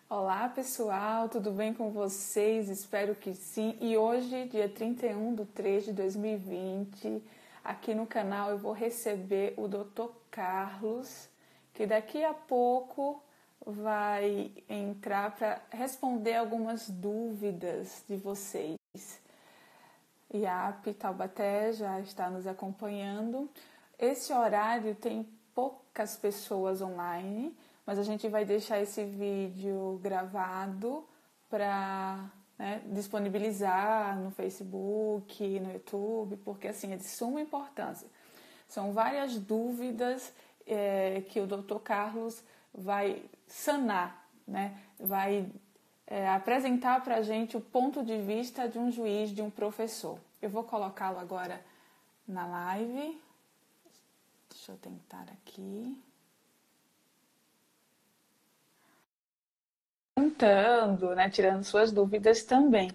Olá pessoal, tudo bem com vocês? Espero que sim. E hoje, dia 31/3/2020, aqui no canal eu vou receber o Dr. Carlos, que daqui a pouco vai entrar para responder algumas dúvidas de vocês. IAP Taubaté já está nos acompanhando. Esse horário tem poucas pessoas online, mas a gente vai deixar esse vídeo gravado para disponibilizar no Facebook, no YouTube, porque assim é de suma importância. São várias dúvidas que o Dr. Carlos vai sanar, né? Vai apresentar para a gente o ponto de vista de um juiz, de um professor. Eu vou colocá-lo agora na live. Deixa eu tentar aqui. Perguntando, né, tirando suas dúvidas também.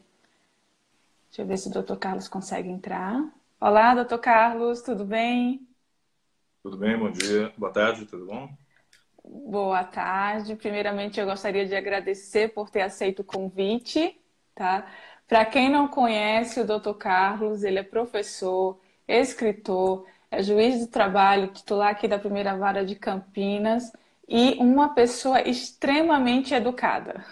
Deixa eu ver se o Dr. Carlos consegue entrar. Olá, Dr. Carlos, tudo bem? Tudo bem, bom dia, boa tarde, tudo bom? Boa tarde. Primeiramente, eu gostaria de agradecer por ter aceito o convite, tá? Para quem não conhece o Dr. Carlos, ele é professor, escritor, é juiz de trabalho, titular aqui da Primeira Vara de Campinas e uma pessoa extremamente educada.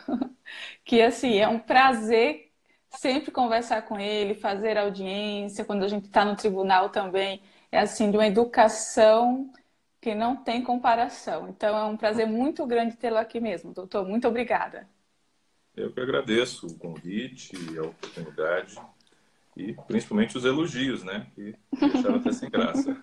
Que assim, é um prazer sempre conversar com ele, fazer audiência, quando a gente está no tribunal também, é assim, de uma educação que não tem comparação. Então é um prazer muito grande tê-lo aqui mesmo, doutor. Muito obrigada. Eu que agradeço o convite e a oportunidade e principalmente os elogios, né, que me deixaram até sem graça.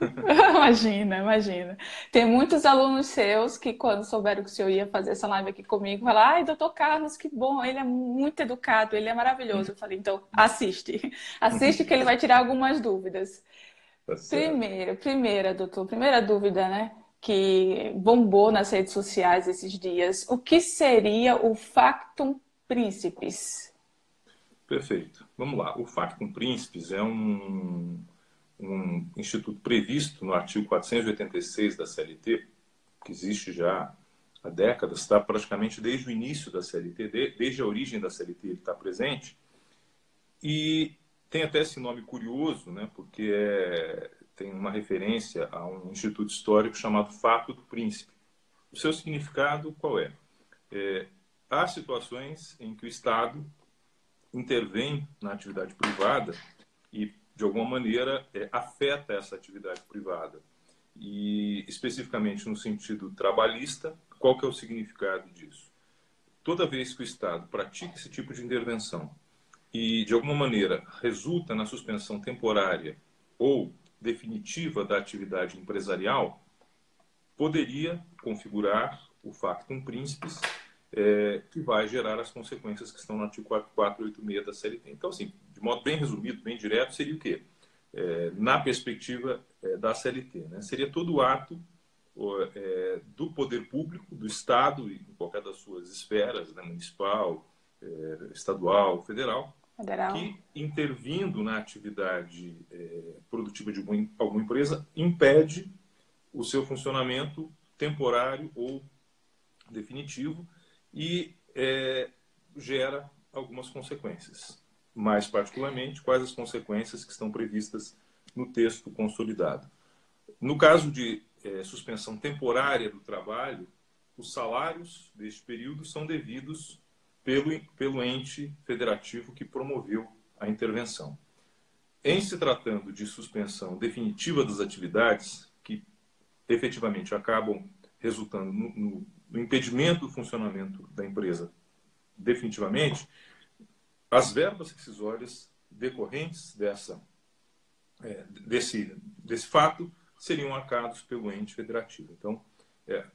Imagina, imagina. Tem muitos alunos seus que, quando souberam que o senhor ia fazer essa live aqui comigo, falaram: ai, doutor Carlos, que bom, ele é muito educado, ele é maravilhoso. Eu falei: então, assiste. Assiste que ele vai tirar algumas dúvidas. Tá certo. Primeira dúvida, né? Que bombou nas redes sociais esses dias. O que seria o factum principis? Perfeito. Vamos lá. O Factum Principis é um instituto previsto no artigo 486 da CLT, que existe já há décadas, está praticamente desde o início da CLT, desde a origem da CLT ele está presente. E tem até esse nome curioso, né, porque tem uma referência a um instituto histórico chamado Fato do Príncipe. O seu significado qual é? Há situações em que o Estado intervém na atividade privada e, de alguma maneira, afeta essa atividade privada. E, especificamente no sentido trabalhista, qual que é o significado disso? Toda vez que o Estado pratica esse tipo de intervenção e, de alguma maneira, resulta na suspensão temporária ou definitiva da atividade empresarial, poderia configurar o factum principis, que vai gerar as consequências que estão no artigo 486 da CLT. Então, assim, de modo bem resumido, bem direto, seria o quê? Na perspectiva da CLT, né? Seria todo ato do poder público, do Estado, em qualquer das suas esferas, né, municipal, estadual, federal, Federal? que, intervindo na atividade produtiva de alguma empresa, impede o seu funcionamento temporário ou definitivo e gera algumas consequências. Mais particularmente, quais as consequências que estão previstas no texto consolidado. No caso de suspensão temporária do trabalho, os salários deste período são devidos pelo ente federativo que promoveu a intervenção. Em se tratando de suspensão definitiva das atividades, que efetivamente acabam resultando no impedimento do funcionamento da empresa definitivamente, as verbas rescisórias decorrentes desse fato seriam arcados pelo ente federativo. Então,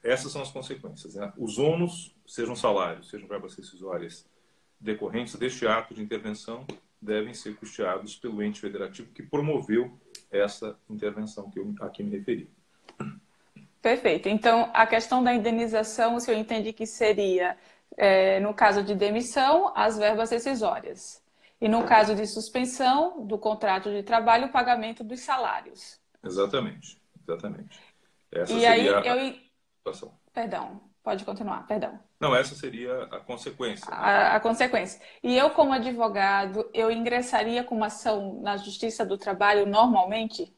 essas são as consequências, né? Os ônus, sejam salários, sejam verbas rescisórias decorrentes deste ato de intervenção, devem ser custeados pelo ente federativo que promoveu essa intervenção que eu aqui me referi. Perfeito. Então, a questão da indenização, o senhor entende que seria, no caso de demissão, as verbas rescisórias. E no caso de suspensão do contrato de trabalho, o pagamento dos salários. Exatamente, exatamente. Essa E aí, seria a situação. perdão. Pode continuar, perdão. Não, essa seria a consequência, né? A consequência. E eu, como advogado, eu ingressaria com uma ação na Justiça do Trabalho normalmente?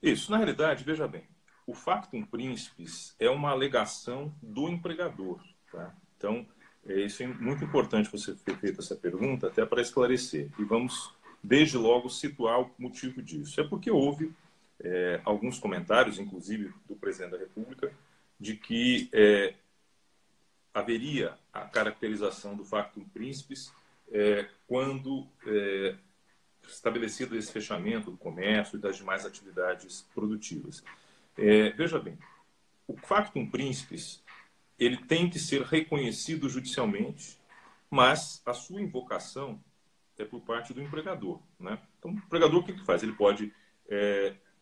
Isso, na realidade, veja bem, o factum principis é uma alegação do empregador, tá? Então, isso é muito importante você ter feito essa pergunta, até para esclarecer. E vamos, desde logo, situar o motivo disso. É porque houve alguns comentários, inclusive do presidente da República, de que haveria a caracterização do factum principis quando estabelecido esse fechamento do comércio e das demais atividades produtivas. Veja bem, o factum principis ele tem que ser reconhecido judicialmente, mas a sua invocação é por parte do empregador, né? Então, o empregador o que faz? Ele pode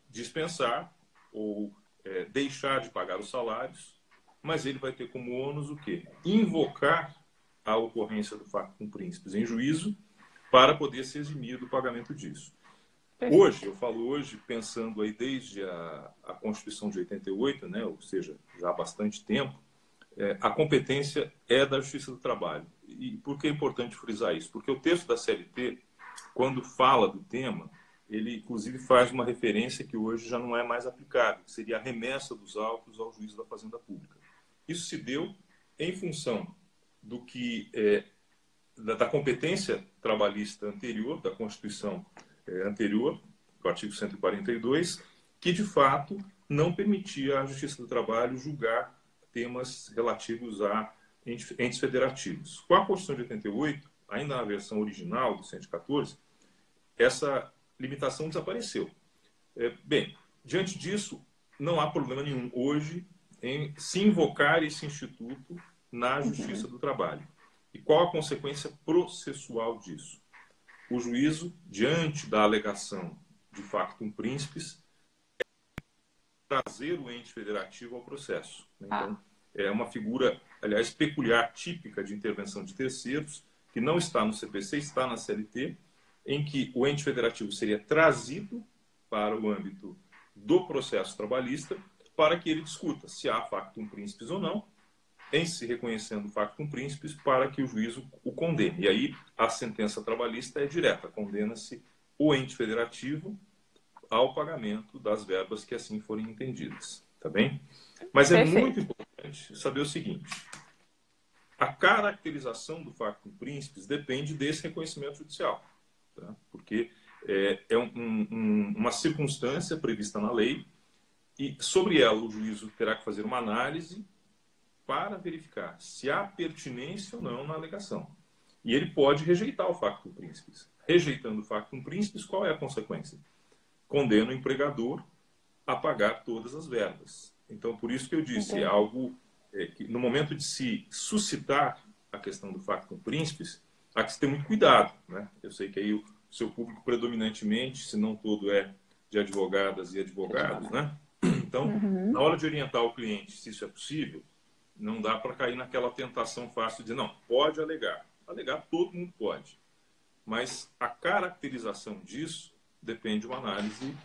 dispensar ou deixar de pagar os salários, mas ele vai ter como ônus o quê? Invocar a ocorrência do factum principis em juízo para poder se eximir do pagamento disso. Hoje, eu falo hoje, pensando aí desde a Constituição de 88, né, ou seja, já há bastante tempo, a competência é da Justiça do Trabalho. E por que é importante frisar isso? Porque o texto da CLT, quando fala do tema, ele inclusive faz uma referência que hoje já não é mais aplicável, que seria a remessa dos autos ao juízo da Fazenda Pública. Isso se deu em função do que da competência trabalhista anterior, da Constituição anterior, do artigo 142, que de fato não permitia à Justiça do Trabalho julgar temas relativos a entes federativos. Com a Constituição de 88, ainda na versão original do 114, essa limitação desapareceu. Bem, diante disso, não há problema nenhum hoje em se invocar esse instituto na Justiça do Trabalho. E qual a consequência processual disso? O juízo, diante da alegação de factum principis, trazer o ente federativo ao processo. Então, é uma figura, aliás, peculiar, típica de intervenção de terceiros, que não está no CPC, está na CLT, em que o ente federativo seria trazido para o âmbito do processo trabalhista para que ele discuta se há factum principis ou não, em se reconhecendo o factum principis para que o juízo o condene. E aí a sentença trabalhista é direta, condena-se o ente federativo ao pagamento das verbas que assim forem entendidas. Tá bem? Mas é muito importante saber o seguinte: a caracterização do factum principis depende desse reconhecimento judicial, tá? Porque é uma circunstância prevista na lei e sobre ela o juízo terá que fazer uma análise para verificar se há pertinência ou não na alegação. E ele pode rejeitar o factum principis. Rejeitando o factum principis, qual é a consequência? Condena o empregador a pagar todas as verbas. Então, por isso que eu disse, é algo que no momento de se suscitar a questão do factum principis, há que se ter muito cuidado, né? Eu sei que aí o seu público predominantemente, se não todo, é de advogadas e advogados, né? Então, na hora de orientar o cliente se isso é possível, não dá para cair naquela tentação fácil de não, pode alegar. Alegar todo mundo pode. Mas a caracterização disso depende de uma análise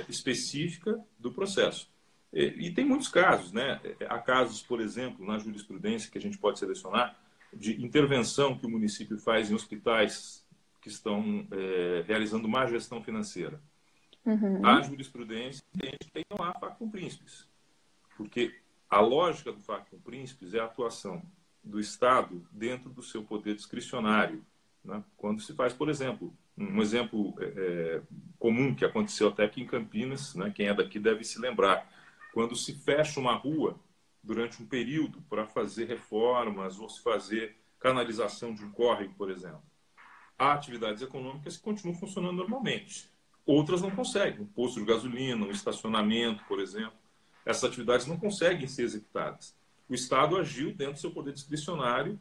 específica do processo. E tem muitos casos, né? Há casos, por exemplo, na jurisprudência que a gente pode selecionar, de intervenção que o município faz em hospitais que estão realizando má gestão financeira. A jurisprudência entende que não há factum principis, porque a lógica do factum principis é a atuação do Estado dentro do seu poder discricionário, né? Quando se faz, por exemplo, um exemplo comum que aconteceu até aqui em Campinas, né? Quem é daqui deve se lembrar, quando se fecha uma rua durante um período para fazer reformas ou se fazer canalização de um córrego, por exemplo. Há atividades econômicas que continuam funcionando normalmente. Outras não conseguem. Um posto de gasolina, um estacionamento, por exemplo. Essas atividades não conseguem ser executadas. O Estado agiu dentro do seu poder discricionário,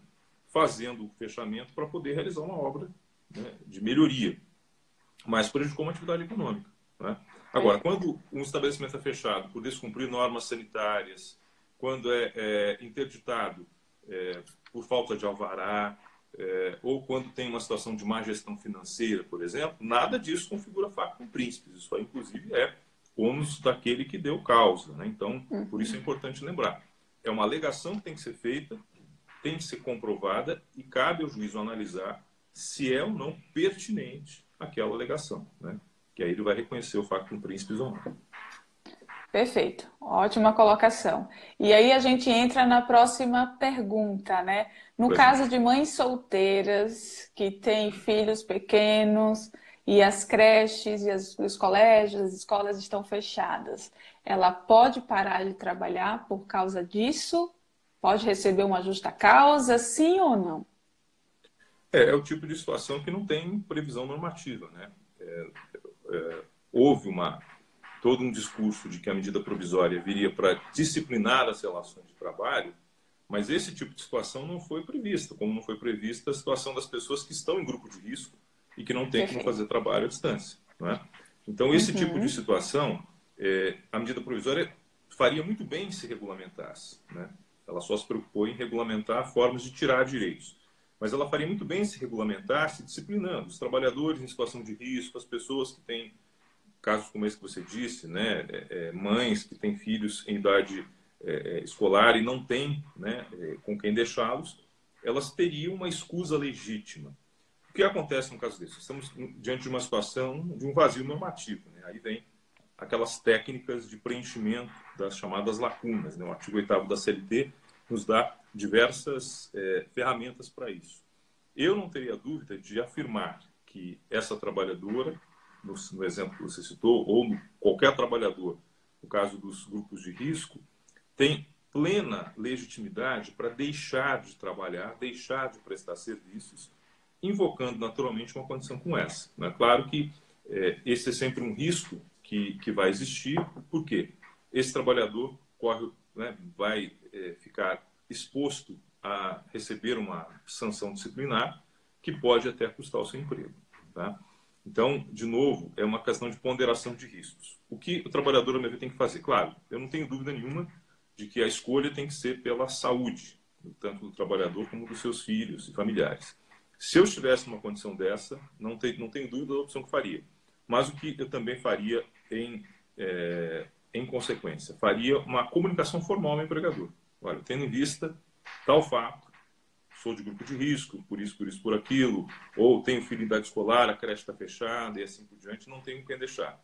fazendo o fechamento para poder realizar uma obra, né, de melhoria, mas prejudicou uma atividade econômica, né? Agora, quando um estabelecimento é fechado por descumprir normas sanitárias, quando é interditado por falta de alvará, ou quando tem uma situação de má gestão financeira, por exemplo, nada disso configura factum principis. Isso aí, inclusive, é ônus daquele que deu causa, né? Então, por isso é importante lembrar. é uma alegação que tem que ser feita, tem que ser comprovada e cabe ao juízo analisar se é ou não pertinente aquela alegação, né? Que aí ele vai reconhecer o facto com príncipes ou não. Perfeito, ótima colocação. E aí a gente entra na próxima pergunta, né? No Pois não. caso de mães solteiras que têm filhos pequenos e as creches e os colégios, as escolas estão fechadas, ela pode parar de trabalhar por causa disso? Pode receber uma justa causa, sim ou não? É o tipo de situação que não tem previsão normativa, né? Houve todo um discurso de que a medida provisória viria para disciplinar as relações de trabalho, mas esse tipo de situação não foi prevista, como não foi prevista a situação das pessoas que estão em grupo de risco e que não têm como Perfeito. fazer trabalho à distância, não é? Então, esse tipo de situação, a medida provisória faria muito bem se regulamentasse, né? Ela só se preocupou em regulamentar formas de tirar direitos. Mas ela faria muito bem se regulamentasse disciplinando os trabalhadores em situação de risco, as pessoas que têm casos como esse que você disse, né, mães que têm filhos em idade escolar e não têm, né, com quem deixá-los, elas teriam uma escusa legítima. O que acontece no caso desse? Estamos diante de uma situação de um vazio normativo, né? Aí vem aquelas técnicas de preenchimento das chamadas lacunas, né? O artigo 8º da CLT nos dá diversas ferramentas para isso. Eu não teria dúvida de afirmar que essa trabalhadora, no exemplo que você citou, ou qualquer trabalhador, no caso dos grupos de risco, tem plena legitimidade para deixar de trabalhar, deixar de prestar serviços, invocando naturalmente uma condição como essa. É claro que esse é sempre um risco que vai existir, porque esse trabalhador corre, né, vai ficar exposto a receber uma sanção disciplinar que pode até custar o seu emprego. Tá? Então, de novo, é uma questão de ponderação de riscos. O que o trabalhador, ao meu ver, tem que fazer? Claro, eu não tenho dúvida nenhuma de que a escolha tem que ser pela saúde, tanto do trabalhador como dos seus filhos e familiares. Se eu estivesse numa condição dessa, não tenho dúvida da opção que faria. Mas o que eu também faria em consequência? Faria uma comunicação formal ao empregador. Olha, tendo em vista tal fato, sou de grupo de risco, por isso, por aquilo, ou tenho filho em idade escolar, a creche está fechada e assim por diante, não tenho quem deixar.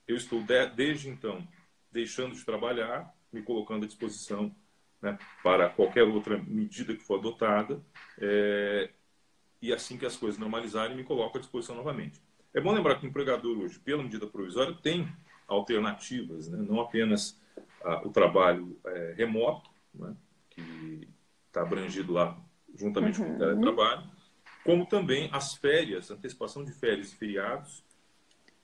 Eu estou, desde então, deixando de trabalhar, me colocando à disposição, né, para qualquer outra medida que for adotada, e assim que as coisas normalizarem, me coloco à disposição novamente. É bom lembrar que o empregador hoje, pela medida provisória, tem alternativas, né, não apenas o trabalho remoto, né, que está abrangido lá juntamente com o teletrabalho, como também as férias, antecipação de férias e feriados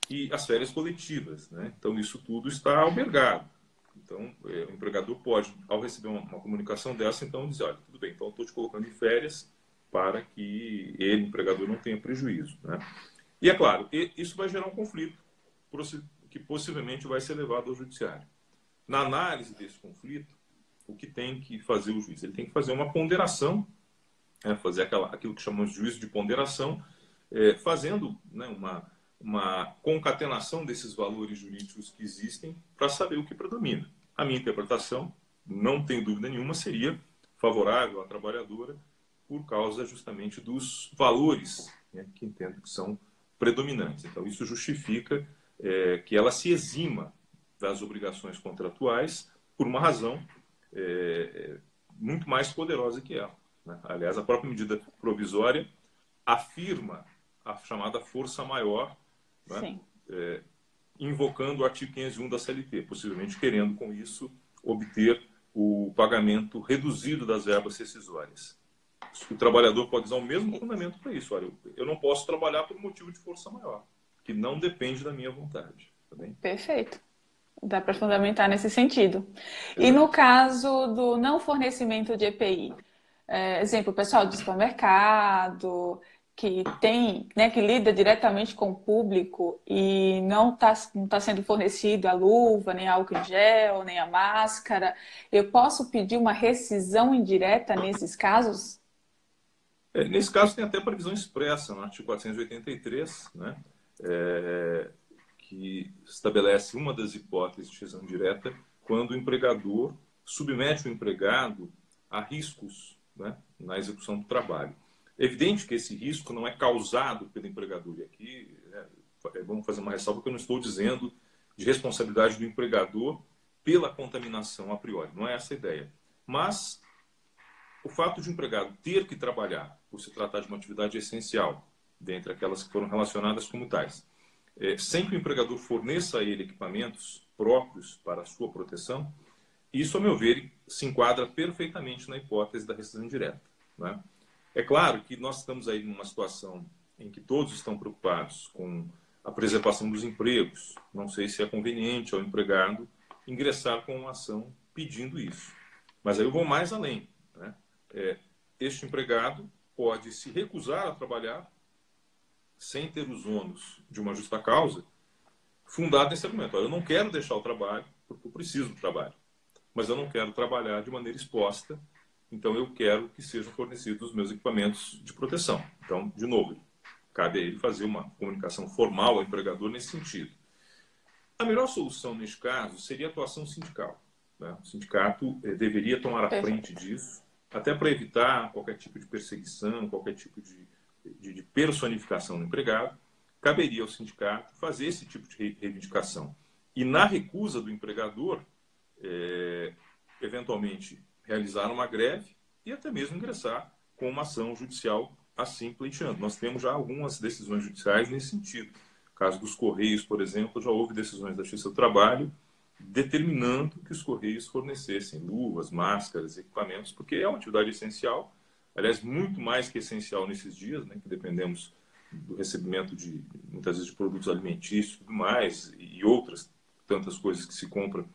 e as férias coletivas, né? Então, isso tudo está albergado. Então, o empregador pode, ao receber uma comunicação dessa, então dizer, olha, tudo bem, então eu estou te colocando em férias para que ele, empregador, não tenha prejuízo, né? E é claro, isso vai gerar um conflito que possivelmente vai ser levado ao judiciário. Na análise desse conflito, o que tem que fazer o juiz? Ele tem que fazer uma ponderação, fazer aquilo que chamamos de juízo de ponderação, fazendo, né, uma concatenação desses valores jurídicos que existem para saber o que predomina. A minha interpretação, não tenho dúvida nenhuma, seria favorável à trabalhadora por causa justamente dos valores, né, que entendo que são predominantes. Então, isso justifica que ela se exima das obrigações contratuais por uma razão muito mais poderosa que ela, né? Aliás, a própria medida provisória afirma a chamada força maior, né? Invocando o artigo 501 da CLT, possivelmente querendo com isso obter o pagamento reduzido das verbas rescisórias. O trabalhador pode usar o mesmo fundamento para isso. Olha, eu não posso trabalhar por motivo de força maior, que não depende da minha vontade. Tá bem? Perfeito. Dá para fundamentar nesse sentido. E Exato. no caso do não fornecimento de EPI, exemplo, o pessoal de supermercado, que tem, né, que lida diretamente com o público e não tá sendo fornecido a luva, nem álcool em gel, nem a máscara, eu posso pedir uma rescisão indireta nesses casos? Nesse caso, tem até previsão expressa no artigo 483, né? Que estabelece uma das hipóteses de rescisão direta quando o empregador submete o empregado a riscos, né, na execução do trabalho. É evidente que esse risco não é causado pelo empregador. E aqui, né, vamos fazer uma ressalva que eu não estou dizendo de responsabilidade do empregador pela contaminação a priori. Não é essa a ideia. Mas o fato de o empregado ter que trabalhar, por se tratar de uma atividade essencial, dentre aquelas que foram relacionadas como tais, sem que o empregador forneça a ele equipamentos próprios para a sua proteção, isso, a meu ver, se enquadra perfeitamente na hipótese da rescisão indireta, né? É claro que nós estamos aí numa situação em que todos estão preocupados com a preservação dos empregos. Não sei se é conveniente ao empregado ingressar com uma ação pedindo isso. Mas aí eu vou mais além, né? Este empregado pode se recusar a trabalhar sem ter os ônus de uma justa causa, fundado nesse argumento. Olha, eu não quero deixar o trabalho porque eu preciso do trabalho, mas eu não quero trabalhar de maneira exposta, então eu quero que sejam fornecidos os meus equipamentos de proteção. Então, de novo, cabe a ele fazer uma comunicação formal ao empregador nesse sentido. A melhor solução neste caso seria a atuação sindical, né? O sindicato deveria tomar a frente disso, até para evitar qualquer tipo de perseguição, qualquer tipo de personificação do empregado. Caberia ao sindicato fazer esse tipo de reivindicação. E na recusa do empregador, eventualmente realizar uma greve e até mesmo ingressar com uma ação judicial assim pleiteando. Nós temos já algumas decisões judiciais nesse sentido. No caso dos Correios, por exemplo, já houve decisões da Justiça do Trabalho determinando que os Correios fornecessem luvas, máscaras, equipamentos, porque é uma atividade essencial, aliás, muito mais que essencial nesses dias, né, que dependemos do recebimento de, muitas vezes, de produtos alimentícios e tudo mais, e outras tantas coisas que se compram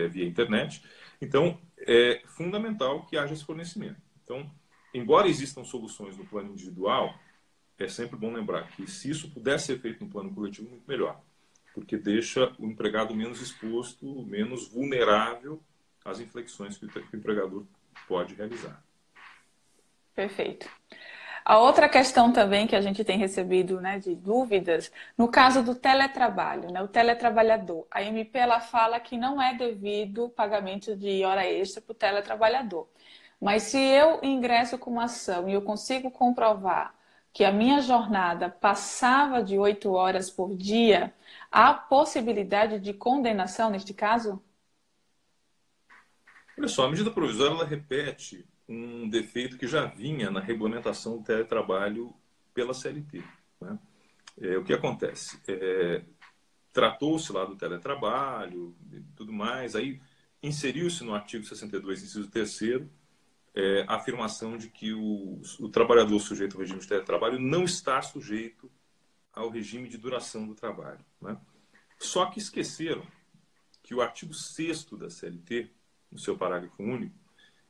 via internet. Então, é fundamental que haja esse fornecimento. Então, embora existam soluções no plano individual, é sempre bom lembrar que se isso pudesse ser feito no plano coletivo, muito melhor, porque deixa o empregado menos exposto, menos vulnerável às inflexões que o empregador pode realizar. Perfeito. A outra questão também que a gente tem recebido, né, de dúvidas, no caso do teletrabalho, né, o teletrabalhador. A MP ela fala que não é devido o pagamento de hora extra para o teletrabalhador. Mas se eu ingresso com uma ação e eu consigo comprovar que a minha jornada passava de 8 horas por dia, há possibilidade de condenação neste caso? Olha só, a medida provisória ela repete um defeito que já vinha na regulamentação do teletrabalho pela CLT, né? O que acontece? Tratou-se lá do teletrabalho e tudo mais, aí inseriu-se no artigo 62, inciso 3º, a afirmação de que o trabalhador sujeito ao regime de teletrabalho não está sujeito ao regime de duração do trabalho, né? Só que esqueceram que o artigo 6º da CLT, no seu parágrafo único,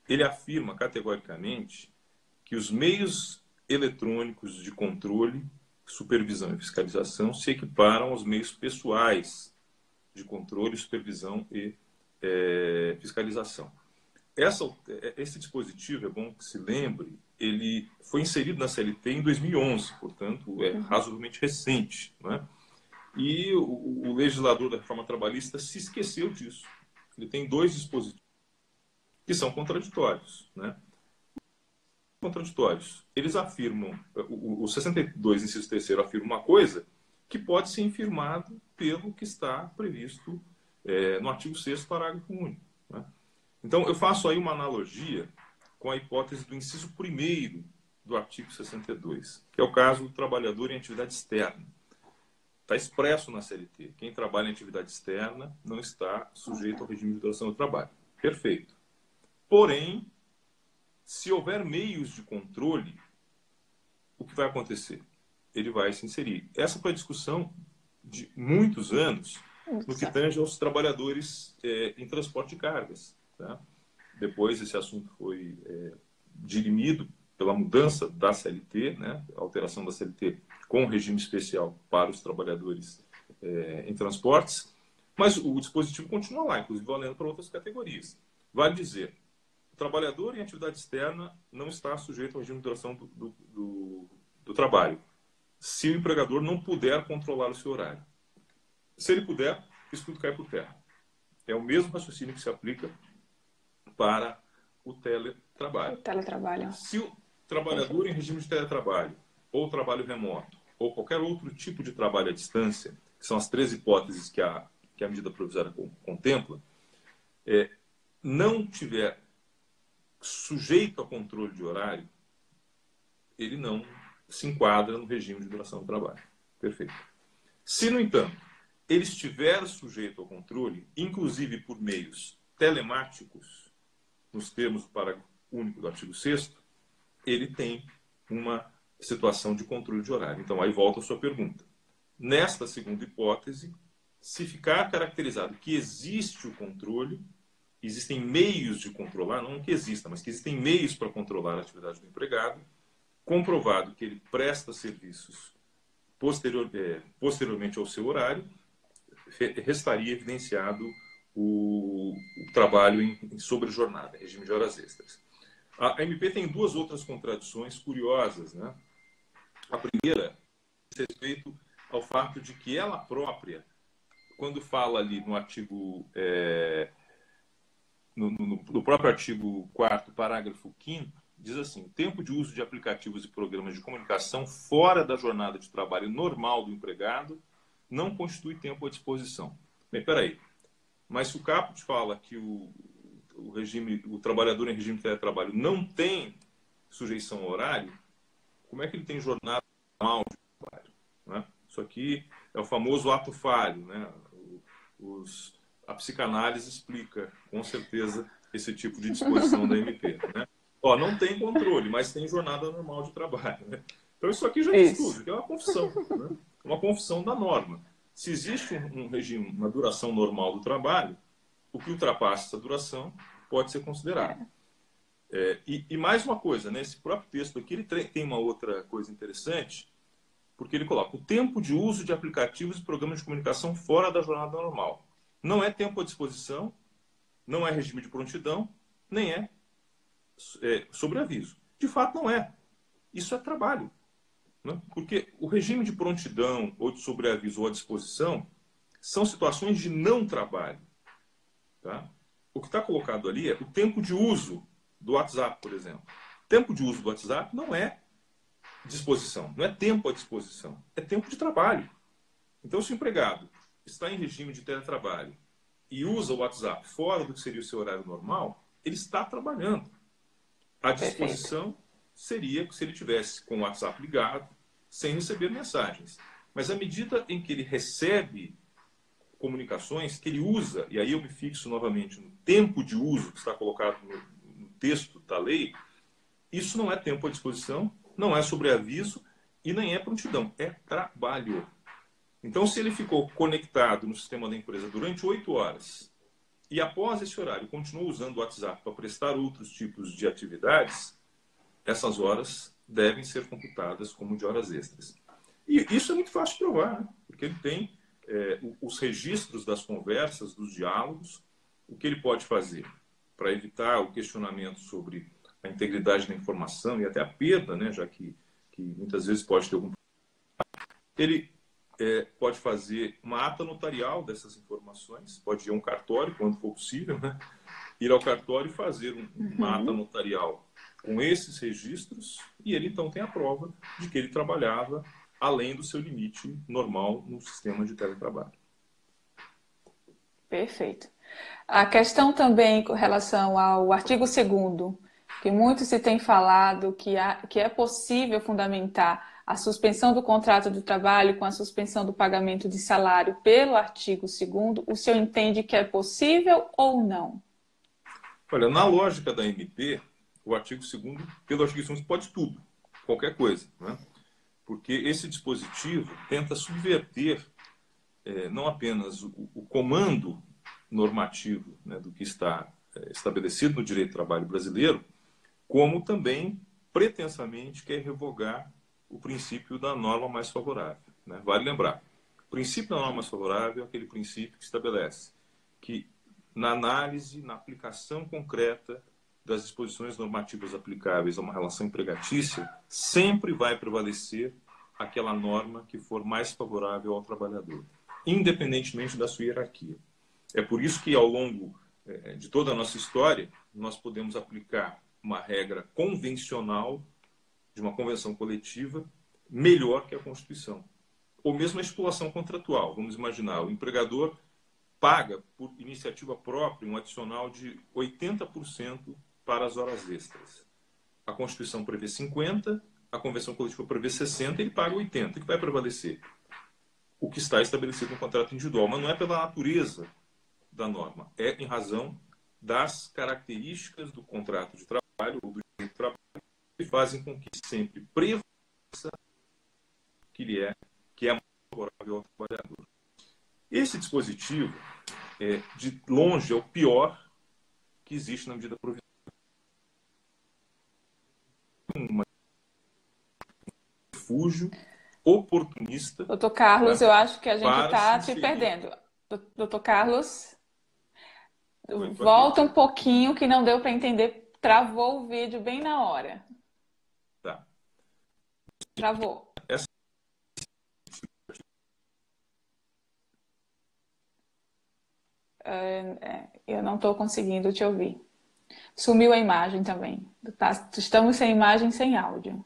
ele afirma categoricamente que os meios eletrônicos de controle, supervisão e fiscalização se equiparam aos meios pessoais de controle, supervisão e fiscalização. Esse dispositivo, é bom que se lembre, ele foi inserido na CLT em 2011, portanto, é razoavelmente recente, né? E o legislador da reforma trabalhista se esqueceu disso. Ele tem dois dispositivos que são contraditórios, né? Contraditórios. Eles afirmam, o 62, inciso 3º, afirma uma coisa que pode ser infirmado pelo que está previsto no artigo 6º, parágrafo único, né? Então, eu faço aí uma analogia com a hipótese do inciso 1º do artigo 62, que é o caso do trabalhador em atividade externa. Está expresso na CLT. Quem trabalha em atividade externa não está sujeito ao regime de duração do trabalho. Perfeito. Porém, se houver meios de controle, o que vai acontecer? Ele vai se inserir. Essa foi a discussão de muitos anos no que tange aos trabalhadores em transporte de cargas, tá? Depois esse assunto foi dirimido pela mudança da CLT, né? A alteração da CLT com regime especial para os trabalhadores em transportes, mas o dispositivo continua lá, inclusive valendo para outras categorias. Vale dizer, o trabalhador em atividade externa não está sujeito ao regime de duração do trabalho, se o empregador não puder controlar o seu horário. Se ele puder, isso tudo cai por terra. É o mesmo raciocínio que se aplica para o teletrabalho. O teletrabalho. Se o trabalhador em regime de teletrabalho, ou trabalho remoto, ou qualquer outro tipo de trabalho à distância, que são as 3 hipóteses que a medida provisória contempla, não tiver sujeito a controle de horário, ele não se enquadra no regime de duração do trabalho. Perfeito. Se, no entanto, ele estiver sujeito ao controle, inclusive por meios telemáticos, nos termos do parágrafo único do artigo 6º, ele tem uma situação de controle de horário. Então, aí volta a sua pergunta. Nesta segunda hipótese, se ficar caracterizado que existe o controle, existem meios de controlar, não que exista, mas que existem meios para controlar a atividade do empregado, comprovado que ele presta serviços posteriormente ao seu horário, restaria evidenciado o trabalho em sobrejornada, regime de horas extras. A MP tem 2 outras contradições curiosas, né? A primeira diz respeito ao fato de que ela própria, quando fala ali no artigo, no próprio artigo 4º, parágrafo 5º, diz assim: o tempo de uso de aplicativos e programas de comunicação fora da jornada de trabalho normal do empregado não constitui tempo à disposição. Bem, peraí, mas se o caput fala que o trabalhador em regime de teletrabalho não tem sujeição ao horário, como é que ele tem jornada normal de trabalho? Né? Isso aqui é o famoso ato falho, né? A psicanálise explica, com certeza, esse tipo de disposição da MP. Né? Não tem controle, mas tem jornada normal de trabalho. Né? Então, isso aqui já diz tudo, que é uma confissão. Né? Uma confissão da norma. Se existe um regime, uma duração normal do trabalho, o que ultrapassa essa duração pode ser considerado. E mais uma coisa, né? Esse próprio texto aqui ele tem uma outra coisa interessante, porque ele coloca o tempo de uso de aplicativos e programas de comunicação fora da jornada normal. Não é tempo à disposição, não é regime de prontidão, nem é sobreaviso. De fato, não é. Isso é trabalho. Né? Porque o regime de prontidão, ou de sobreaviso ou à disposição, são situações de não trabalho. Tá? O que está colocado ali é o tempo de uso do WhatsApp, por exemplo. Tempo de uso do WhatsApp não é disposição, não é tempo à disposição, é tempo de trabalho. Então, se o empregado está em regime de teletrabalho e usa o WhatsApp fora do que seria o seu horário normal, ele está trabalhando. A disposição seria se ele tivesse com o WhatsApp ligado, sem receber mensagens. Mas à medida em que ele recebe comunicações, que ele usa, e aí eu me fixo novamente no tempo de uso que está colocado no texto da lei, isso não é tempo à disposição, não é sobreaviso e nem é prontidão, é trabalho. Então, se ele ficou conectado no sistema da empresa durante 8 horas e após esse horário continuou usando o WhatsApp para prestar outros tipos de atividades, essas horas devem ser computadas como de horas extras. E isso é muito fácil de provar, né? Porque ele tem os registros das conversas, dos diálogos, o que ele pode fazer para evitar o questionamento sobre a integridade da informação e até a perda, né? Já que muitas vezes pode ter algum... Ele pode fazer uma ata notarial dessas informações, pode ir a um cartório, quando for possível, né? Ir ao cartório e fazer uma ata notarial com esses registros, e ele então tem a prova de que ele trabalhava além do seu limite normal no sistema de teletrabalho. Perfeito. A questão também com relação ao artigo 2º, que muito se tem falado que é possível fundamentar a suspensão do contrato de trabalho com a suspensão do pagamento de salário pelo artigo 2º, o senhor entende que é possível ou não? Olha, na lógica da MP, o artigo 2º, pelo artigo 2º, pode tudo, qualquer coisa, né? Porque esse dispositivo tenta subverter não apenas o comando normativo, né, do que está estabelecido no direito do trabalho brasileiro, como também pretensamente quer revogar o princípio da norma mais favorável. Né? Vale lembrar, o princípio da norma mais favorável é aquele princípio que estabelece que na análise, na aplicação concreta das disposições normativas aplicáveis a uma relação empregatícia, sempre vai prevalecer aquela norma que for mais favorável ao trabalhador, independentemente da sua hierarquia. É por isso que, ao longo de toda a nossa história, nós podemos aplicar uma regra convencional de uma convenção coletiva melhor que a Constituição. Ou mesmo a estipulação contratual. Vamos imaginar, o empregador paga, por iniciativa própria, um adicional de 80% para as horas extras. A Constituição prevê 50%, a Convenção Coletiva prevê 60%, ele paga 80%. O que vai prevalecer? O que está estabelecido no contrato individual, mas não é pela natureza da norma, é em razão das características do contrato de trabalho ou do direito de trabalho que fazem com que sempre prevaleça que é mais favorável ao trabalhador. Esse dispositivo, de longe, é o pior que existe na medida provisória. Um refúgio oportunista. Doutor Carlos, Tá? eu acho que a gente Para se está te inserir. perdendo. Doutor Carlos, Oi, tô aqui. volta um pouquinho que não deu para entender. Travou o vídeo bem na hora. Tá. Travou. Essa Eu não estou conseguindo te ouvir. Sumiu a imagem também. Estamos sem imagem, sem áudio.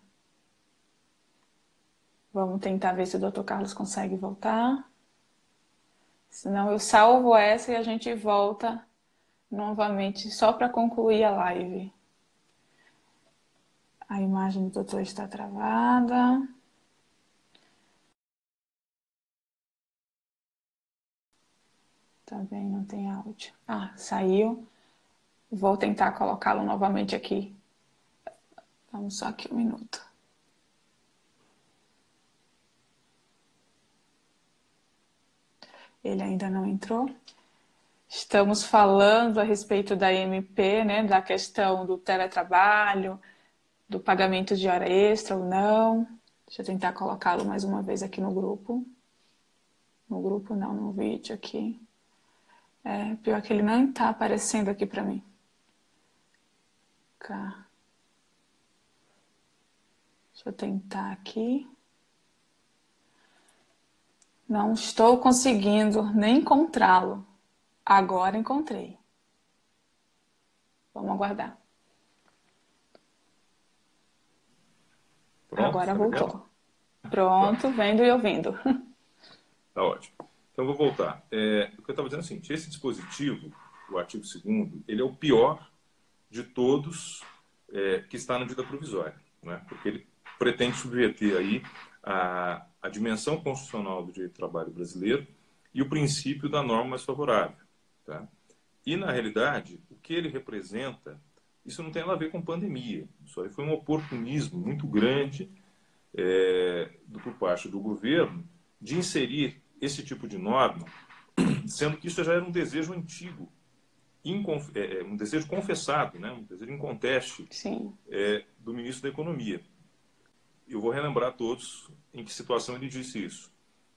Vamos tentar ver se o Dr. Carlos consegue voltar. Senão eu salvo essa e a gente volta novamente só para concluir a live. A imagem do doutor está travada. Também não tem áudio. Ah, saiu. Vou tentar colocá-lo novamente aqui. Vamos só aqui um minuto. Ele ainda não entrou. Estamos falando a respeito da MP, né, da questão do teletrabalho, do pagamento de hora extra ou não. Deixa eu tentar colocá-lo mais uma vez aqui no grupo. No grupo não, no vídeo aqui. Pior que ele não está aparecendo aqui para mim. Cá. Deixa eu tentar aqui. Não estou conseguindo nem encontrá-lo. Agora encontrei. Vamos aguardar. Pronto, Agora tá voltou. vendo? Pronto, vendo e ouvindo. Tá ótimo. Então, vou voltar. O que eu estava dizendo é o seguinte, esse dispositivo, o artigo 2º, ele é o pior de todos que está na medida provisória, né? Porque ele pretende subverter aí a dimensão constitucional do direito do trabalho brasileiro e o princípio da norma mais favorável. Tá? E, na realidade, o que ele representa, isso não tem nada a ver com pandemia. Isso aí foi um oportunismo muito grande por parte do governo de inserir esse tipo de norma, sendo que isso já era um desejo antigo, um desejo confessado, né? Um desejo inconteste do ministro da Economia. Eu vou relembrar a todos em que situação ele disse isso.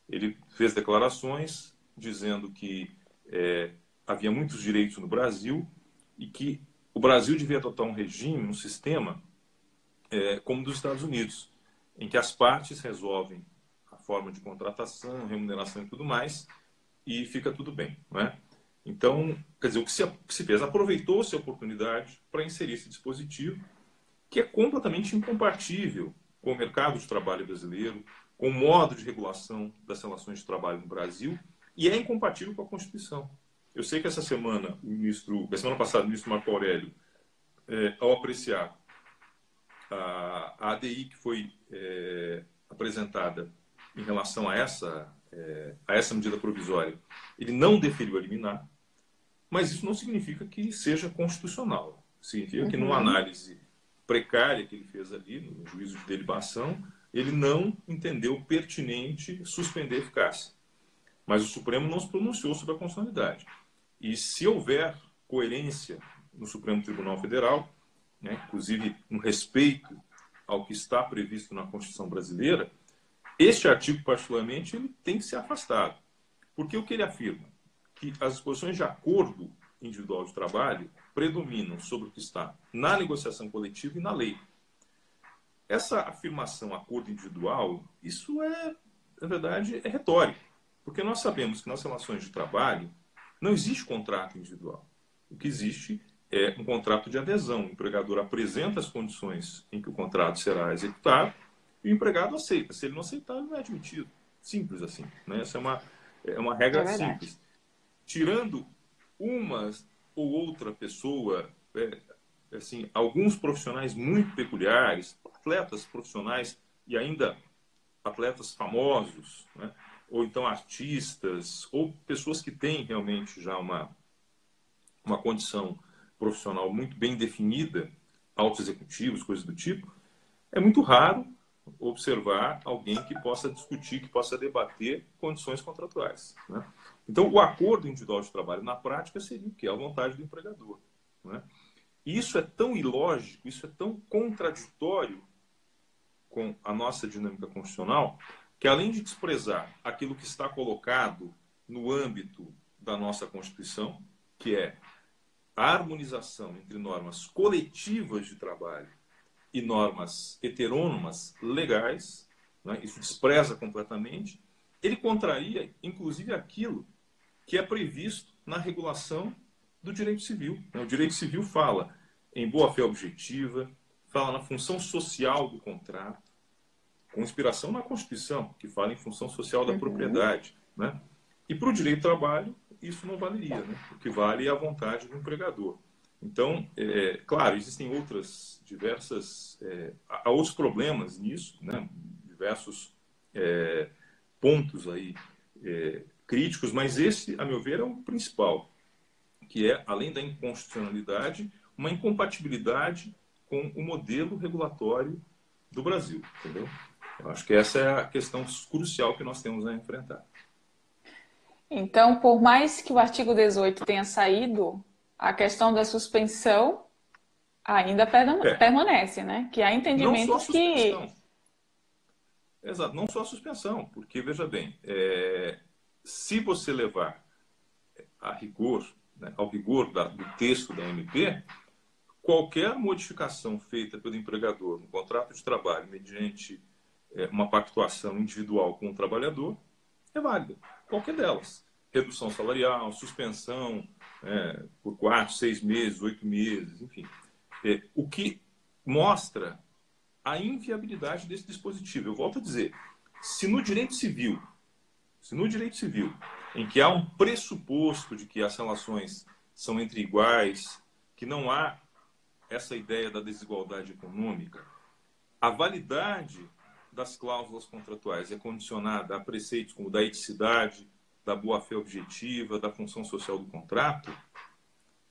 Ele fez declarações dizendo que havia muitos direitos no Brasil e que o Brasil devia adotar um regime, um sistema, como o dos Estados Unidos, em que as partes resolvem a forma de contratação, remuneração e tudo mais, e fica tudo bem, não é? Então, quer dizer, o que se fez? Aproveitou-se a oportunidade para inserir esse dispositivo, que é completamente incompatível com o mercado de trabalho brasileiro, com o modo de regulação das relações de trabalho no Brasil, e é incompatível com a Constituição. Eu sei que essa semana passada, o ministro Marco Aurélio, ao apreciar a ADI que foi apresentada em relação a essa medida provisória, ele não deferiu a liminar, mas isso não significa que seja constitucional. Significa que, numa análise precária que ele fez ali, no juízo de delibação, ele não entendeu pertinente suspender a eficácia. Mas o Supremo não se pronunciou sobre a constitucionalidade. E se houver coerência no Supremo Tribunal Federal, né, inclusive um respeito ao que está previsto na Constituição brasileira, este artigo, particularmente, ele tem que ser afastado. Porque o que ele afirma? Que as disposições de acordo individual de trabalho predominam sobre o que está na negociação coletiva e na lei. Essa afirmação acordo individual, isso na verdade, é retórico. Porque nós sabemos que nas relações de trabalho, Não existe contrato individual. O que existe é um contrato de adesão. O empregador apresenta as condições em que o contrato será executado e o empregado aceita. Se ele não aceitar, ele não é admitido. Simples assim. Né? Essa é uma É regra verdade. simples. Tirando uma ou outra pessoa, assim, alguns profissionais muito peculiares, atletas profissionais e ainda atletas famosos, né? Ou então artistas, ou pessoas que têm realmente já uma condição profissional muito bem definida, altos executivos, coisas do tipo, é muito raro observar alguém que possa discutir, que possa debater condições contratuais. Né? Então, o acordo individual de trabalho, na prática, seria o quê? A vontade do empregador. Né? E isso é tão ilógico, isso é tão contraditório com a nossa dinâmica constitucional, que além de desprezar aquilo que está colocado no âmbito da nossa Constituição, que é a harmonização entre normas coletivas de trabalho e normas heterônomas legais, né? Isso despreza completamente, ele contraria, inclusive, aquilo que é previsto na regulação do direito civil. Né? O direito civil fala em boa-fé objetiva, fala na função social do contrato, com inspiração na Constituição, que fala em função social da Uhum. propriedade. Né? E para o direito do trabalho, isso não valeria. Né? O que vale é a vontade do empregador. Então, claro, existem outras diversas... há outros problemas nisso, né? Diversos pontos aí críticos, mas esse, a meu ver, é o principal, que é, além da inconstitucionalidade, uma incompatibilidade com o modelo regulatório do Brasil, entendeu? Eu acho que essa é a questão crucial que nós temos a enfrentar. Então, por mais que o artigo 18 tenha saído, a questão da suspensão ainda É, permanece, né? Que há não só a entendimentos suspensão, que. exato, não só a suspensão, porque, veja bem, se você levar a rigor, né, ao rigor do texto da MP, qualquer modificação feita pelo empregador no contrato de trabalho mediante uma pactuação individual com o trabalhador é válida. Qualquer delas. Redução salarial, suspensão por 4, 6 meses, 8 meses, enfim. O que mostra a inviabilidade desse dispositivo. Eu volto a dizer, se no direito civil, em que há um pressuposto de que as relações são entre iguais, que não há essa ideia da desigualdade econômica, a validade das cláusulas contratuais é condicionada a preceitos como da eticidade, da boa-fé objetiva, da função social do contrato,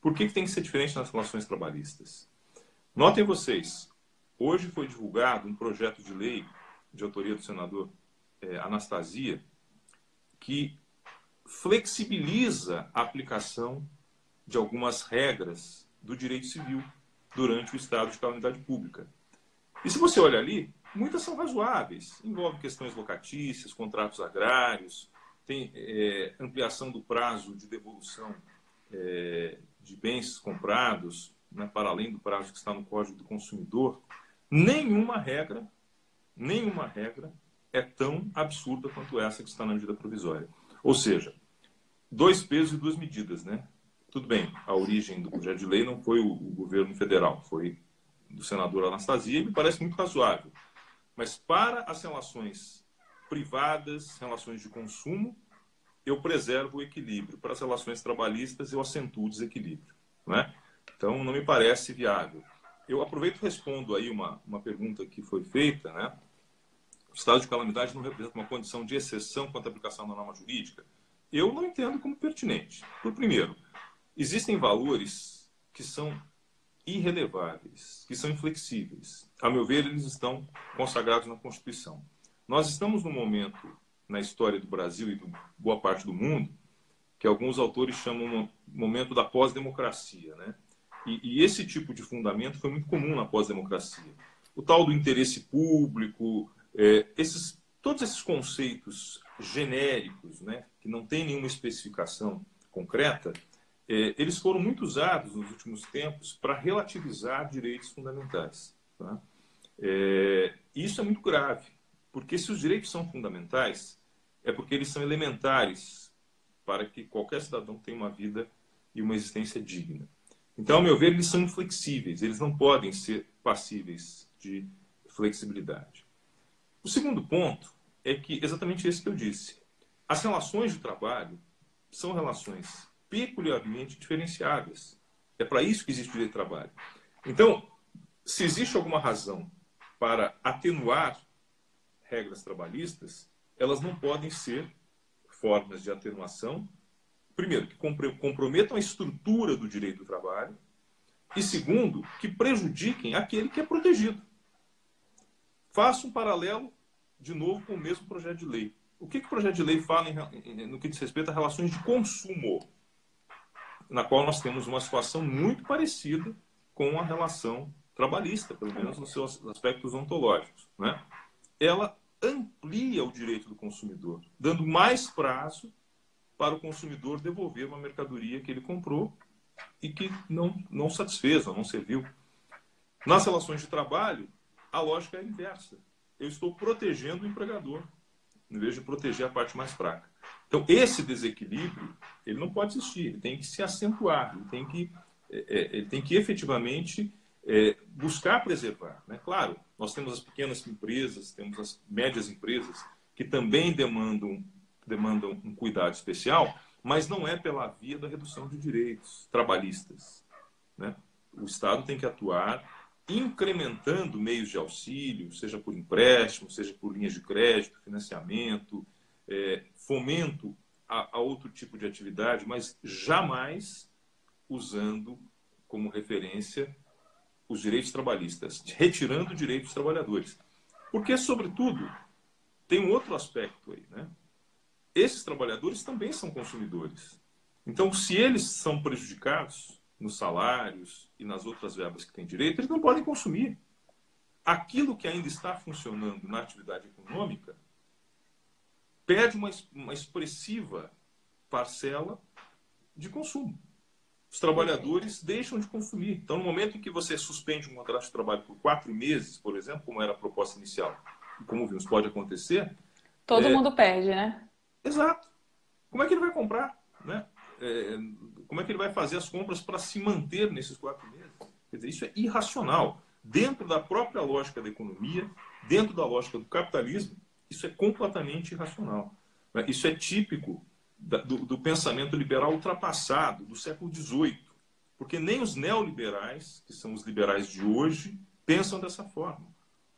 por que tem que ser diferente nas relações trabalhistas? Notem vocês, hoje foi divulgado um projeto de lei de autoria do senador Anastasia, que flexibiliza a aplicação de algumas regras do direito civil durante o estado de calamidade pública. E se você olha ali, muitas são razoáveis. Envolve questões locatícias, contratos agrários, tem ampliação do prazo de devolução de bens comprados, né, para além do prazo que está no Código do Consumidor. Nenhuma regra é tão absurda quanto essa que está na medida provisória. Ou seja, dois pesos e duas medidas, né? Tudo bem, a origem do projeto de lei não foi o governo federal, foi do senador Anastasia, e me parece muito razoável. Mas para as relações privadas, relações de consumo, eu preservo o equilíbrio. Para as relações trabalhistas, eu acentuo o desequilíbrio. Né? Então, não me parece viável. Eu aproveito e respondo aí uma pergunta que foi feita. Né? O estado de calamidade não representa uma condição de exceção quanto à aplicação da norma jurídica? Eu não entendo como pertinente. Por primeiro, existem valores que são irreleváveis, que são inflexíveis. A meu ver, eles estão consagrados na Constituição. Nós estamos num momento na história do Brasil e de boa parte do mundo que alguns autores chamam um momento da pós-democracia, né? E esse tipo de fundamento foi muito comum na pós-democracia. O tal do interesse público, todos esses conceitos genéricos, né, que não têm nenhuma especificação concreta, eles foram muito usados nos últimos tempos para relativizar direitos fundamentais. Tá? Isso é muito grave, porque se os direitos são fundamentais, é porque eles são elementares para que qualquer cidadão tenha uma vida e uma existência digna. Então, ao meu ver, eles são inflexíveis, eles não podem ser passíveis de flexibilidade. O segundo ponto é que, exatamente esse que eu disse, as relações de trabalho são relações peculiarmente diferenciadas. É para isso que existe o direito de trabalho. Então, se existe alguma razão para atenuar regras trabalhistas, elas não podem ser formas de atenuação, primeiro, que comprometam a estrutura do direito do trabalho, e segundo, que prejudiquem aquele que é protegido. Faço um paralelo, de novo, com o mesmo projeto de lei. O que o projeto de lei fala no que diz respeito a relações de consumo, na qual nós temos uma situação muito parecida com a relação trabalhista, pelo menos nos seus aspectos ontológicos, né? Ela amplia o direito do consumidor, dando mais prazo para o consumidor devolver uma mercadoria que ele comprou e que não satisfez ou não serviu. Nas relações de trabalho, a lógica é a inversa. Eu estou protegendo o empregador, em vez de proteger a parte mais fraca. Então, esse desequilíbrio, ele não pode existir, ele tem que se acentuar, ele tem que efetivamente buscar preservar, né? Claro, nós temos as pequenas empresas, temos as médias empresas, que também demandam um cuidado especial, mas não é pela via da redução de direitos trabalhistas, né? O Estado tem que atuar incrementando meios de auxílio, seja por empréstimo, seja por linhas de crédito, financiamento, fomento a outro tipo de atividade, mas jamais usando como referência os direitos trabalhistas, retirando direitos dos trabalhadores. Porque, sobretudo, tem um outro aspecto aí, né? Esses trabalhadores também são consumidores. Então, se eles são prejudicados nos salários e nas outras verbas que têm direito, eles não podem consumir. Aquilo que ainda está funcionando na atividade econômica perde uma expressiva parcela de consumo. Os trabalhadores deixam de consumir. Então, no momento em que você suspende um contrato de trabalho por 4 meses, por exemplo, como era a proposta inicial, e como vimos, pode acontecer... Todo mundo perde, né? Exato. Como é que ele vai comprar, né? Como é que ele vai fazer as compras para se manter nesses 4 meses? Quer dizer, isso é irracional. Dentro da própria lógica da economia, dentro da lógica do capitalismo, isso é completamente irracional. Isso é típico do pensamento liberal ultrapassado do século XVIII. Porque nem os neoliberais, que são os liberais de hoje, pensam dessa forma.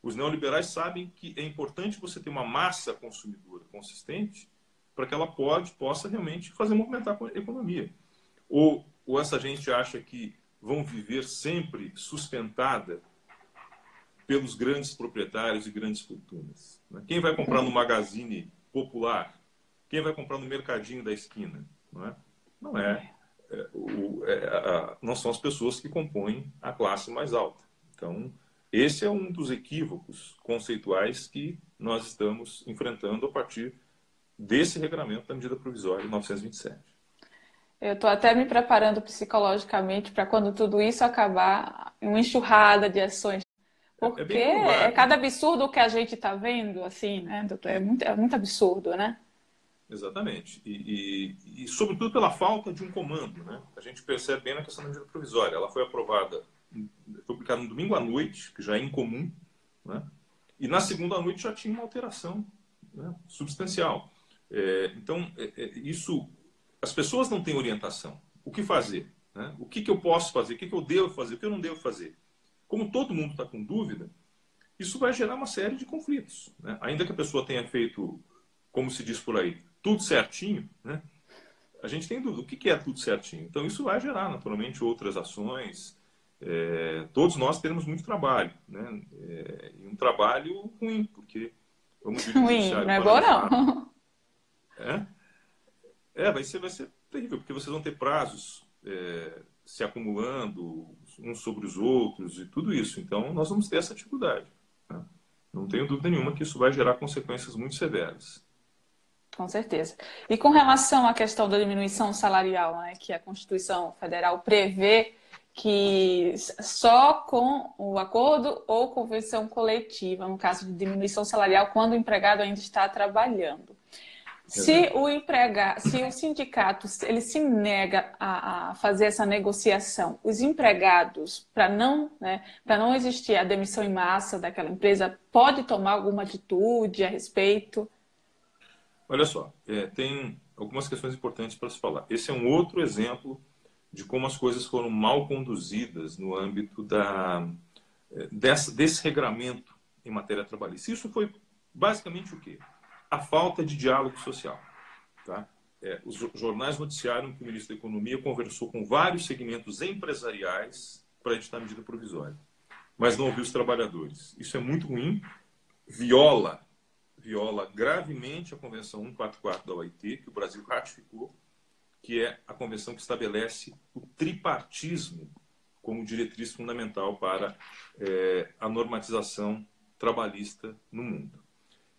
Os neoliberais sabem que é importante você ter uma massa consumidora consistente para que ela possa realmente fazer movimentar a economia. Ou essa gente acha que vão viver sempre sustentada pelos grandes proprietários e grandes fortunas. Quem vai comprar no Magazine Popular? Quem vai comprar no mercadinho da esquina? Não são as pessoas que compõem a classe mais alta. Então, esse é um dos equívocos conceituais que nós estamos enfrentando a partir desse regramento da medida provisória 927. Eu estou até me preparando psicologicamente para quando tudo isso acabar, uma enxurrada de ações. Porque bem provável. É cada absurdo o que a gente está vendo, assim, né, doutor? É muito absurdo, né? Exatamente. E, sobretudo, pela falta de um comando, né? A gente percebe bem na questão da medida provisória. Ela foi aprovada, foi publicada no domingo à noite, que já é incomum, né? E na segunda à noite já tinha uma alteração, né, substancial. Então, isso... As pessoas não têm orientação. O que fazer, né? O que eu posso fazer? O que eu devo fazer? O que eu não devo fazer? Como todo mundo está com dúvida, isso vai gerar uma série de conflitos, né? Ainda que a pessoa tenha feito, como se diz por aí, tudo certinho, né? A gente tem dúvida. O que é tudo certinho? Então, isso vai gerar, naturalmente, outras ações. Todos nós teremos muito trabalho, né? E um trabalho ruim, porque vamos vir do Ruim, judiciário não é bom paralisado. não. Vai ser terrível, porque vocês vão ter prazos se acumulando uns sobre os outros e tudo isso. Então, nós vamos ter essa dificuldade, né? Não tenho dúvida nenhuma que isso vai gerar consequências muito severas. Com certeza. E com relação à questão da diminuição salarial, né, que a Constituição Federal prevê que só com o acordo ou convenção coletiva, no caso de diminuição salarial, quando o empregado ainda está trabalhando. Se o sindicato ele se nega a fazer essa negociação, os empregados, para não, né, para não existir a demissão em massa daquela empresa, pode tomar alguma atitude a respeito? Olha só, tem algumas questões importantes para se falar. Esse é um outro exemplo de como as coisas foram mal conduzidas no âmbito desse regramento em matéria trabalhista. Isso foi basicamente o quê? A falta de diálogo social. Tá? Os jornais noticiaram que o ministro da Economia conversou com vários segmentos empresariais para editar medida provisória, mas não ouviu os trabalhadores. Isso é muito ruim, viola gravemente a Convenção 144 da OIT, que o Brasil ratificou, que é a convenção que estabelece o tripartismo como diretriz fundamental para a normatização trabalhista no mundo.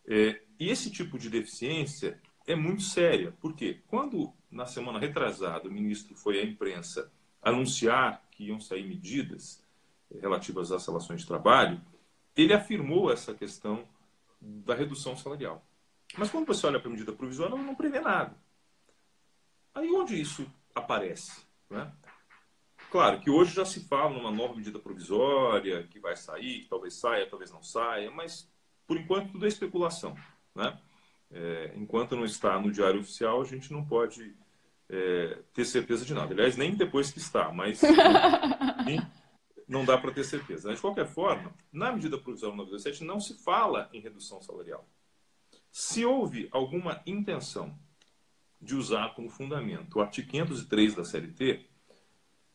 E esse tipo de deficiência é muito séria, porque quando, na semana retrasada, o ministro foi à imprensa anunciar que iam sair medidas relativas às relações de trabalho, ele afirmou essa questão da redução salarial. Mas quando você olha para a medida provisória, ela não prevê nada. Aí onde isso aparece? Né? Claro que hoje já se fala numa nova medida provisória, que vai sair, que talvez saia, talvez não saia, mas por enquanto tudo é especulação. Né? Enquanto não está no Diário Oficial, a gente não pode ter certeza de nada. Aliás, nem depois que está, mas não dá para ter certeza. De qualquer forma, na medida provisória 917 não se fala em redução salarial. Se houve alguma intenção de usar como fundamento o artigo 503 da CLT,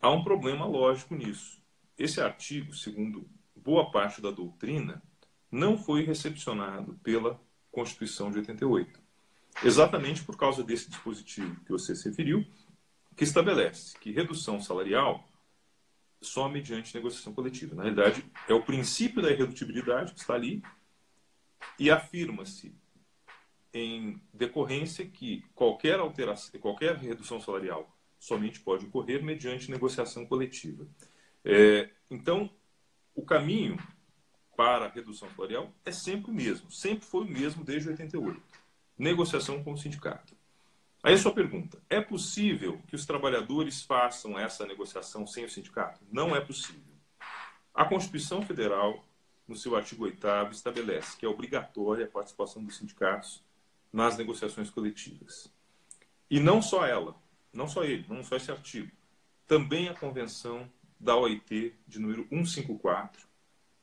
há um problema lógico nisso. Esse artigo, segundo boa parte da doutrina, não foi recepcionado pela Constituição de 88. Exatamente por causa desse dispositivo que você se referiu, que estabelece que redução salarial só mediante negociação coletiva. Na realidade, é o princípio da irredutibilidade que está ali e afirma-se em decorrência que qualquer alteração, qualquer redução salarial somente pode ocorrer mediante negociação coletiva. Então, o caminho para a redução salarial é sempre o mesmo, sempre foi o mesmo desde 88. Negociação com o sindicato. Aí a sua pergunta, é possível que os trabalhadores façam essa negociação sem o sindicato? Não é possível. A Constituição Federal, no seu artigo 8º, estabelece que é obrigatória a participação dos sindicatos nas negociações coletivas. E não só ela, não só ele, não só esse artigo. Também a Convenção da OIT, de número 154,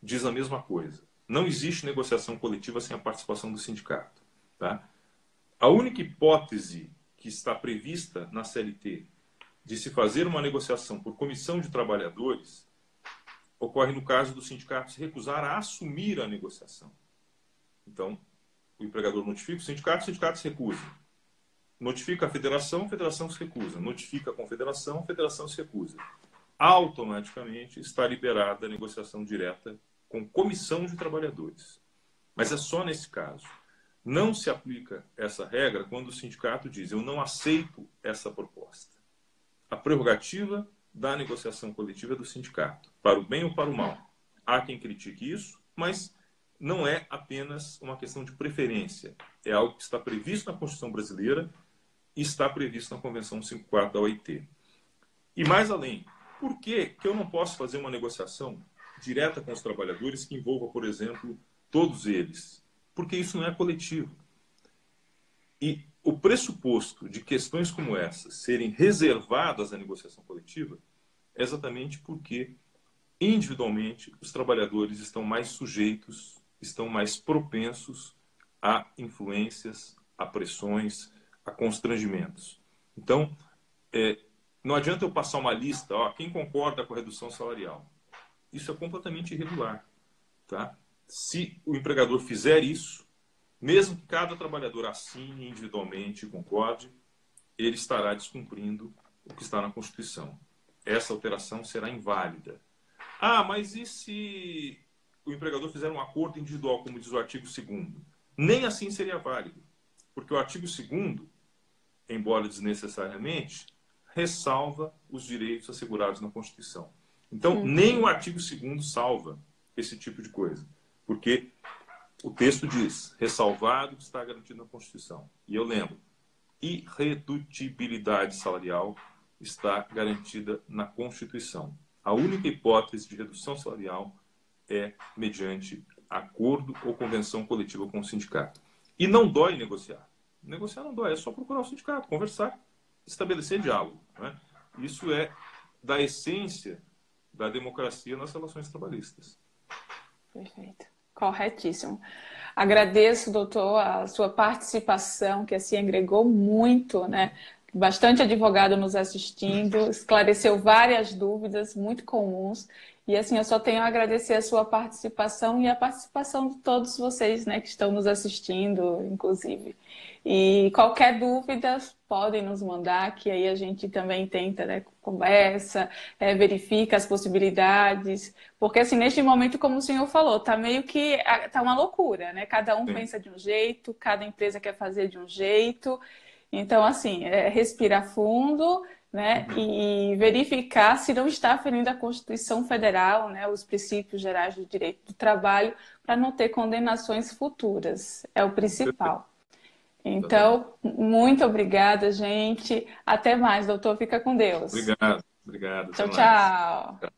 diz a mesma coisa. Não existe negociação coletiva sem a participação do sindicato. Tá? A única hipótese que está prevista na CLT de se fazer uma negociação por comissão de trabalhadores ocorre no caso do sindicato se recusar a assumir a negociação. Então, o empregador notifica o sindicato se recusa. Notifica a federação se recusa. Notifica a confederação se recusa. Automaticamente está liberada a negociação direta com comissão de trabalhadores. Mas é só nesse caso. Não se aplica essa regra quando o sindicato diz eu não aceito essa proposta. A prerrogativa da negociação coletiva é do sindicato, para o bem ou para o mal. Há quem critique isso, mas não é apenas uma questão de preferência. É algo que está previsto na Constituição brasileira e está previsto na Convenção 154 da OIT. E mais além, por que eu não posso fazer uma negociação direta com os trabalhadores que envolva, por exemplo, todos eles? Porque isso não é coletivo. E o pressuposto de questões como essas serem reservadas à negociação coletiva é exatamente porque, individualmente, os trabalhadores estão mais sujeitos, estão mais propensos a influências, a pressões, a constrangimentos. Então, não adianta eu passar uma lista, quem concorda com a redução salarial. Isso é completamente irregular. Tá? Se o empregador fizer isso, mesmo que cada trabalhador assine individualmente e concorde, ele estará descumprindo o que está na Constituição. Essa alteração será inválida. Mas e se o empregador fizer um acordo individual, como diz o artigo 2º? Nem assim seria válido, porque o artigo 2º, embora desnecessariamente, ressalva os direitos assegurados na Constituição. Então, nem o artigo 2º salva esse tipo de coisa, porque O texto diz, ressalvado que está garantido na Constituição. E eu lembro, irredutibilidade salarial está garantida na Constituição. A única hipótese de redução salarial é mediante acordo ou convenção coletiva com o sindicato. E não dói negociar. Negociar não dói, é só procurar o sindicato, conversar, estabelecer diálogo, né? Isso é da essência da democracia nas relações trabalhistas. Perfeito. Corretíssimo. Agradeço, doutor, a sua participação, que assim agregou muito, né? Bastante advogado nos assistindo, esclareceu várias dúvidas muito comuns. E assim, eu só tenho a agradecer a sua participação e a participação de todos vocês, né, que estão nos assistindo, inclusive. E qualquer dúvida, podem nos mandar, que aí a gente também tenta, né, conversa, verifica as possibilidades. Porque assim, neste momento, como o senhor falou, tá meio que tá uma loucura, né? Cada um Sim. pensa de um jeito, cada empresa quer fazer de um jeito. Então, assim, respirar fundo, né, e verificar se não está ferindo a Constituição Federal, né, os princípios gerais do direito do trabalho, para não ter condenações futuras. É o principal. Então, muito obrigada, gente. Até mais, doutor. Fica com Deus. Obrigado. Até Tchau, mais. tchau.